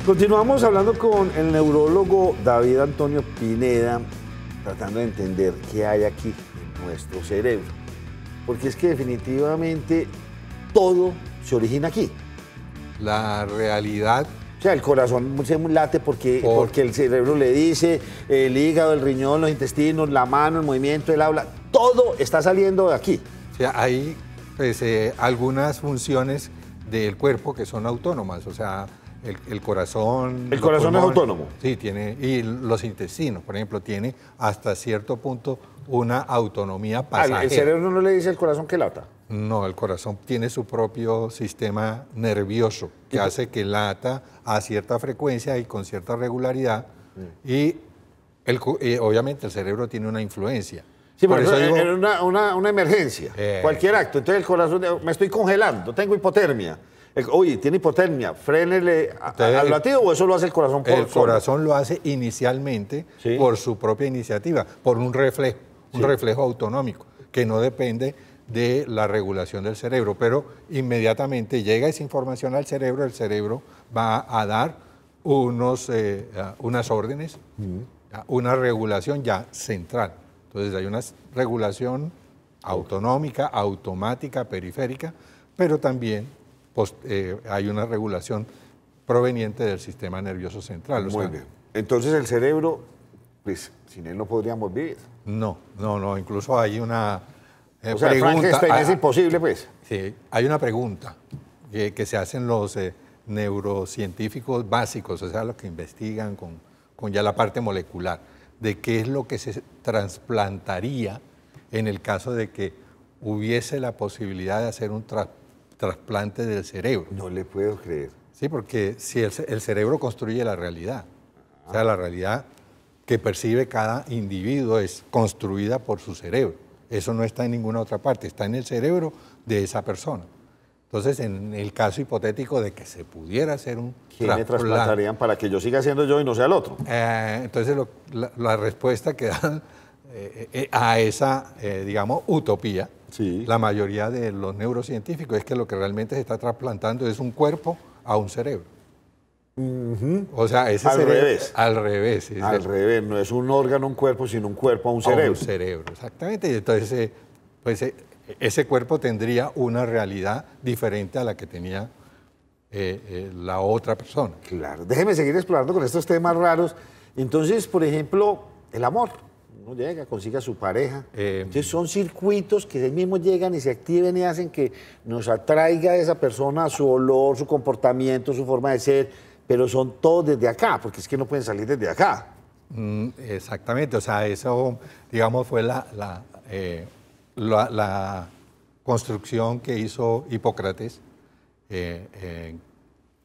Continuamos hablando con el neurólogo David Antonio Pineda, tratando de entender qué hay aquí en nuestro cerebro. Porque es que definitivamente todo se origina aquí. La realidad... O sea, el corazón se late porque el cerebro le dice, el hígado, el riñón, los intestinos, la mano, el movimiento, el habla, todo está saliendo de aquí. O sea, hay pues, algunas funciones del cuerpo que son autónomas, o sea, el corazón... ¿El corazón es autónomo? Sí, tiene, y los intestinos, por ejemplo, tiene hasta cierto punto una autonomía pasajera. ¿El cerebro no le dice al corazón que lata? No, el corazón tiene su propio sistema nervioso que hace que lata a cierta frecuencia y con cierta regularidad y obviamente el cerebro tiene una influencia. Sí, por eso digo, en una emergencia, cualquier acto. Entonces el corazón, me estoy congelando, tengo hipotermia. Oye, tiene hipotermia, frénele al latido o eso lo hace el corazón por El corazón lo hace inicialmente por su propia iniciativa, por un reflejo autonómico que no depende de la regulación del cerebro, pero inmediatamente llega esa información al cerebro, el cerebro va a dar unas órdenes, una regulación ya central. Entonces hay una regulación autonómica, automática, periférica, pero también hay una regulación proveniente del sistema nervioso central. Muy bien. Entonces el cerebro, pues sin él no podríamos vivir. No, incluso hay una... o sea, Frankenstein es imposible, pues. Sí, hay una pregunta que se hacen los neurocientíficos básicos, o sea, los que investigan con ya la parte molecular, de qué es lo que se trasplantaría en el caso de que hubiese la posibilidad de hacer un trasplante del cerebro. No le puedo creer. Sí, porque si el cerebro construye la realidad, o sea, la realidad que percibe cada individuo es construida por su cerebro. Eso no está en ninguna otra parte, está en el cerebro de esa persona. Entonces, en el caso hipotético de que se pudiera hacer un ¿quién me trasplantarían para que yo siga siendo yo y no sea el otro? Entonces, la respuesta que dan a esa, digamos, utopía, la mayoría de los neurocientíficos, es que lo que realmente se está trasplantando es un cuerpo a un cerebro. O sea, ese al revés. Al revés. Al revés, no es un órgano, un cuerpo, sino un cuerpo a un cerebro. A un cerebro, exactamente. Y entonces, pues, ese cuerpo tendría una realidad diferente a la que tenía la otra persona. Claro. Déjeme seguir explorando con estos temas raros. Entonces, por ejemplo, el amor. Uno llega, consigue a su pareja. Entonces son circuitos que ellos mismos llegan y se activen y hacen que nos atraiga a esa persona, su olor, su comportamiento, su forma de ser. Pero son todos desde acá, porque es que no pueden salir desde acá. Exactamente, o sea, eso, digamos, fue la construcción que hizo Hipócrates en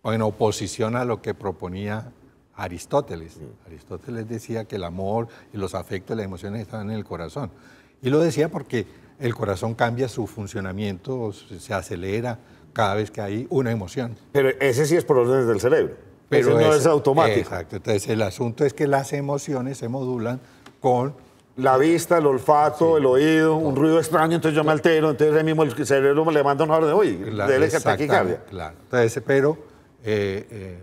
oposición a lo que proponía Aristóteles. Aristóteles decía que el amor y los afectos y las emociones estaban en el corazón. Y lo decía porque el corazón cambia su funcionamiento, se acelera cada vez que hay una emoción. Pero ese sí es por órdenes del cerebro. Pero ese no es automático. Exacto. Entonces, el asunto es que las emociones se modulan con... la vista, el olfato, el oído, un ruido extraño, entonces yo me altero, entonces ahí mismo el cerebro me le manda una orden, oye, déle taquicardia. Claro. Entonces, pero en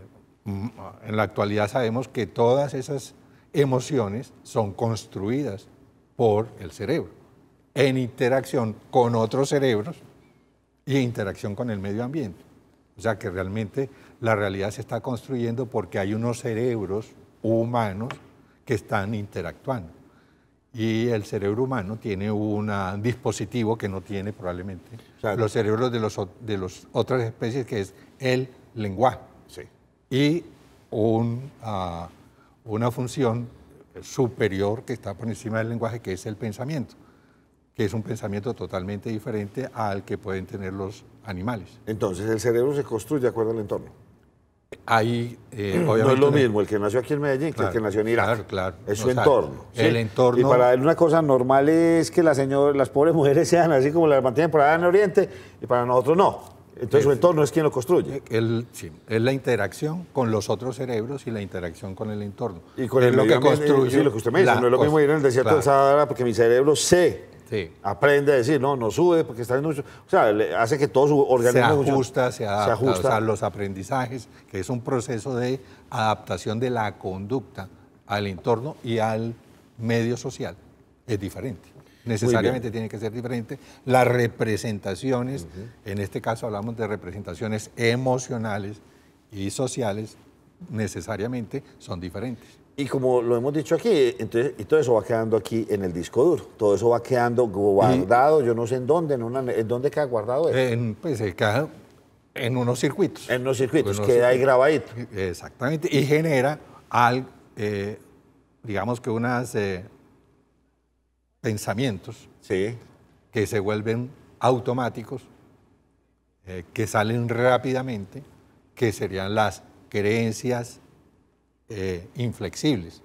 la actualidad sabemos que todas esas emociones son construidas por el cerebro, en interacción con otros cerebros y en interacción con el medio ambiente. O sea que realmente la realidad se está construyendo porque hay unos cerebros humanos que están interactuando. Y el cerebro humano tiene un dispositivo que no tiene probablemente los cerebros de las otras especies, que es el lenguaje. Sí. Y una función superior que está por encima del lenguaje, que es el pensamiento, que es un pensamiento totalmente diferente al que pueden tener los animales. Entonces el cerebro se construye de acuerdo al entorno. Ahí, obviamente, no es lo mismo el que nació aquí en Medellín que el que nació en Irak. Claro. Es su entorno. ¿sí? El entorno. Y para él una cosa normal es que las pobres mujeres sean así como las mantienen por allá en Oriente, y para nosotros no. Entonces su entorno es quien lo construye. Sí, es la interacción con los otros cerebros y la interacción con el entorno. Y con el lo que construye. Sí, lo que usted me dice, no es lo mismo ir en el desierto del Sahara porque mi cerebro se Sí. Aprende a decir, no, no sube porque está en mucho. O sea, hace que todo su organismo se adapta. O sea, los aprendizajes, que es un proceso de adaptación de la conducta al entorno y al medio social, es diferente. Necesariamente tiene que ser diferente. Las representaciones, en este caso hablamos de representaciones emocionales y sociales, necesariamente son diferentes. Y como lo hemos dicho aquí, entonces, y todo eso va quedando aquí en el disco duro. Todo eso va quedando guardado, yo no sé en dónde, ¿en dónde queda guardado eso? Pues queda en unos circuitos. En unos circuitos, queda ahí grabadito. Exactamente, y genera, digamos que unos pensamientos que se vuelven automáticos, que salen rápidamente, que serían las creencias inflexibles.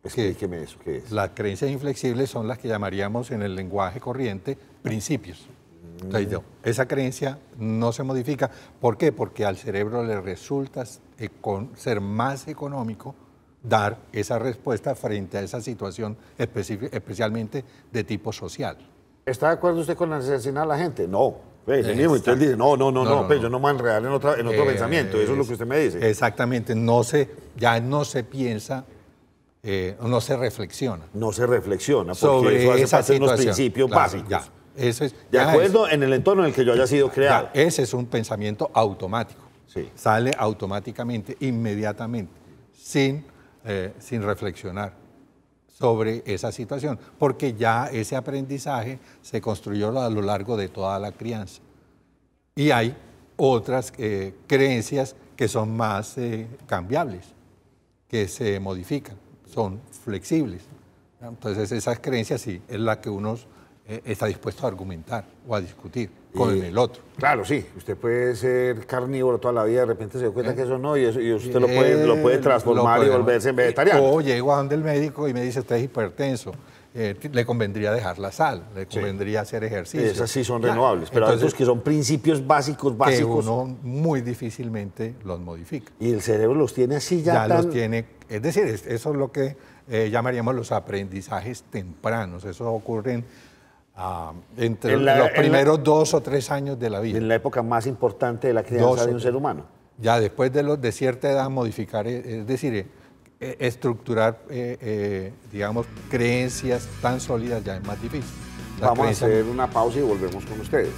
Explíqueme eso, ¿qué es? Las creencias inflexibles son las que llamaríamos en el lenguaje corriente principios. Entonces, esa creencia no se modifica. ¿Por qué? Porque al cerebro le resulta ser más económico dar esa respuesta frente a esa situación especialmente de tipo social. ¿Está de acuerdo usted con asesinar a la gente? No. Entonces él dice, no, pues yo no me voy a enredar en otro pensamiento, eso es lo que usted me dice. Exactamente, ya no se piensa, no se reflexiona. No se reflexiona, porque sobre eso hace esa parte de unos situación. principios básicos. Ya, eso es, de acuerdo en el entorno en el que yo haya sido creado. Ya, ese es un pensamiento automático. Sí. Sale automáticamente, inmediatamente, sin reflexionar sobre esa situación, porque ya ese aprendizaje se construyó a lo largo de toda la crianza. Y hay otras creencias que son más cambiables, que se modifican, son flexibles. Entonces esas creencias sí es la que uno está dispuesto a argumentar o a discutir con el otro. Claro, sí, usted puede ser carnívoro toda la vida, de repente se dio cuenta que eso no, y usted lo puede transformar y volverse vegetariano. O llego a donde el médico y me dice, usted es hipertenso, le convendría dejar la sal, le convendría hacer ejercicio. Esas sí son renovables, pero entonces, hay otros que son principios básicos. Que uno muy difícilmente los modifica. Y el cerebro los tiene así ya los tiene, es decir, eso es lo que llamaríamos los aprendizajes tempranos, eso ocurre entre los primeros 2 o 3 años de la vida. En la época más importante de la crianza de un ser humano. Ya después de cierta edad modificar, es decir, estructurar, digamos, creencias tan sólidas ya es más difícil. Vamos a hacer una pausa y volvemos con ustedes.